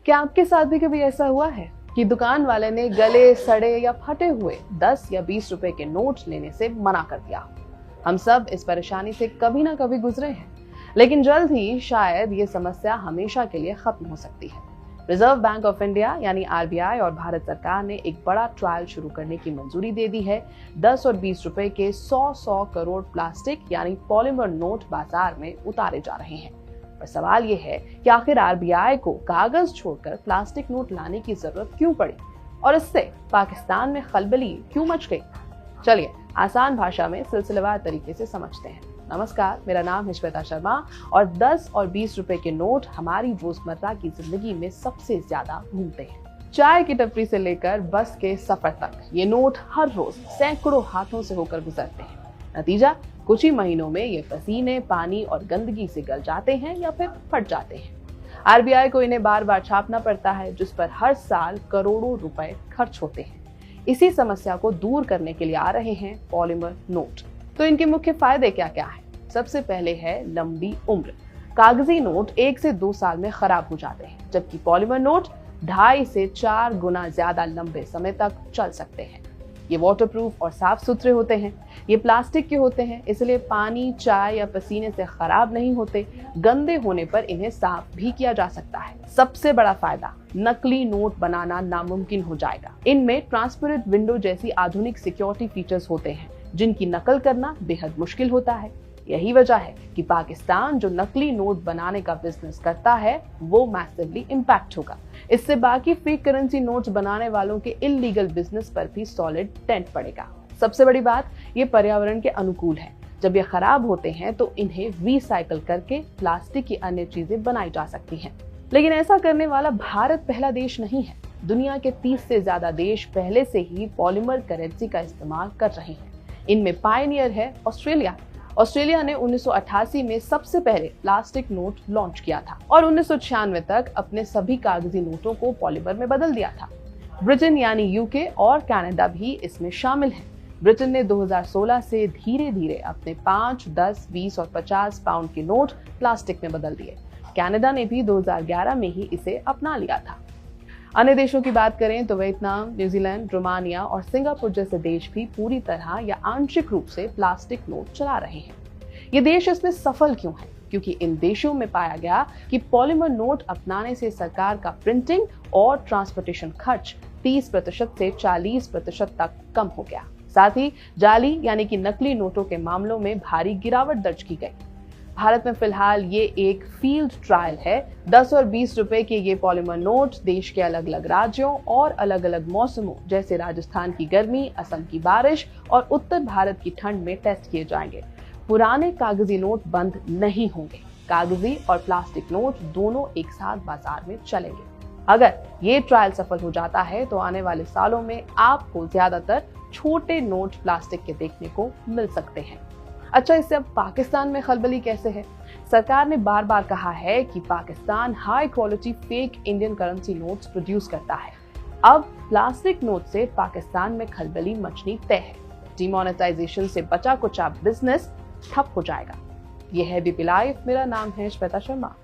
क्या आपके साथ भी कभी ऐसा हुआ है कि दुकान वाले ने गले सड़े या फटे हुए 10 या 20 रुपए के नोट लेने से मना कर दिया? हम सब इस परेशानी से कभी ना कभी गुजरे हैं, लेकिन जल्द ही शायद ये समस्या हमेशा के लिए खत्म हो सकती है। रिजर्व बैंक ऑफ इंडिया यानी आरबीआई और भारत सरकार ने एक बड़ा ट्रायल शुरू करने की मंजूरी दे दी है। 10 और 20 रुपए के 100 करोड़ प्लास्टिक यानी पॉलीमर नोट बाजार में उतारे जा रहे हैं। और सवाल ये है कि आखिर आरबीआई को कागज छोड़कर प्लास्टिक नोट लाने की जरूरत क्यों पड़ी और इससे पाकिस्तान में खलबली क्यों मच गई? चलिए आसान भाषा में सिलसिलेवार तरीके से समझते हैं। नमस्कार, मेरा नाम है श्वेता शर्मा और 10 और 20 रुपए के नोट हमारी रोजमर्रा की जिंदगी में सबसे ज्यादा घूमते हैं। चाय की टपरी से लेकर बस के सफर तक ये नोट हर रोज सैकड़ों हाथों से होकर गुजरते हैं। नतीजा, कुछ ही महीनों में ये पसीने, पानी और गंदगी से गल जाते हैं या फिर फट जाते हैं। आरबीआई को इन्हें बार बार छापना पड़ता है, जिस पर हर साल करोड़ों रुपए खर्च होते हैं। इसी समस्या को दूर करने के लिए आ रहे हैं पॉलीमर नोट। तो इनके मुख्य फायदे क्या क्या हैं? सबसे पहले है लंबी उम्र। कागजी नोट 1 से 2 साल में खराब हो जाते हैं, जबकि पॉलीमर नोट 2.5 से 4 गुना ज्यादा लंबे समय तक चल सकते हैं। ये वाटरप्रूफ और साफ सुथरे होते हैं। ये प्लास्टिक के होते हैं, इसलिए पानी, चाय या पसीने से खराब नहीं होते। गंदे होने पर इन्हें साफ भी किया जा सकता है। सबसे बड़ा फायदा, नकली नोट बनाना नामुमकिन हो जाएगा। इनमें ट्रांसपेरेंट विंडो जैसी आधुनिक सिक्योरिटी फीचर्स होते हैं, जिनकी नकल करना बेहद मुश्किल होता है। यही वजह है कि पाकिस्तान जो नकली नोट बनाने का बिजनेस करता है वो मैसिवली इम्पैक्ट होगा। इससे बाकी फेक करेंसी नोट्स बनाने वालों के इलीगल बिजनेस पर भी सॉलिड डेंट पड़ेगा। सबसे बड़ी बात, ये पर्यावरण के अनुकूल है। जब ये खराब होते हैं तो इन्हें रिसाइकल करके प्लास्टिक की अन्य चीजें बनाई जा सकती हैं। लेकिन ऐसा करने वाला भारत पहला देश नहीं है। दुनिया के 30 से ज्यादा देश पहले से ही पॉलीमर करेंसी का इस्तेमाल कर रहे हैं। इनमें पायनियर है ऑस्ट्रेलिया। ऑस्ट्रेलिया ने 1988 में सबसे पहले प्लास्टिक नोट लॉन्च किया था और 1996 तक अपने सभी कागजी नोटों को पॉलीमर में बदल दिया था। ब्रिटेन यानी यूके और कनाडा भी इसमें शामिल हैं। ब्रिटेन ने 2016 से धीरे धीरे अपने 5, 10, 20 और 50 पाउंड के नोट प्लास्टिक में बदल दिए। कनाडा ने भी 2011 में ही इसे अपना लिया था। अन्य देशों की बात करें तो वियतनाम, न्यूजीलैंड, रोमानिया और सिंगापुर जैसे देश भी पूरी तरह या आंशिक रूप से प्लास्टिक नोट चला रहे हैं। ये देश इसमें सफल क्यों है? क्योंकि इन देशों में पाया गया कि पॉलीमर नोट अपनाने से सरकार का प्रिंटिंग और ट्रांसपोर्टेशन खर्च 30% से 40% तक कम हो गया। साथ ही जाली यानी कि नकली नोटों के मामलों में भारी गिरावट दर्ज की गई। भारत में फिलहाल ये एक फील्ड ट्रायल है। 10 और 20 रुपए के ये पॉलीमर नोट देश के अलग अलग राज्यों और अलग अलग मौसमों जैसे राजस्थान की गर्मी, असम की बारिश और उत्तर भारत की ठंड में टेस्ट किए जाएंगे। पुराने कागजी नोट बंद नहीं होंगे। कागजी और प्लास्टिक नोट दोनों एक साथ बाजार में चलेंगे। अगर ये ट्रायल सफल हो जाता है तो आने वाले सालों में आपको ज्यादातर छोटे नोट प्लास्टिक के देखने को मिल सकते हैं। अच्छा, इससे अब पाकिस्तान में खलबली कैसे है? सरकार ने बार बार कहा है कि Pakistan high quality fake Indian currency notes produce करता है। अब प्लास्टिक नोट से पाकिस्तान में खलबली मचनी तय है। डिमोनेटाइजेशन से बचा कुचा बिजनेस ठप हो जाएगा। यह है बीपी लाइव। मेरा नाम है श्वेता शर्मा।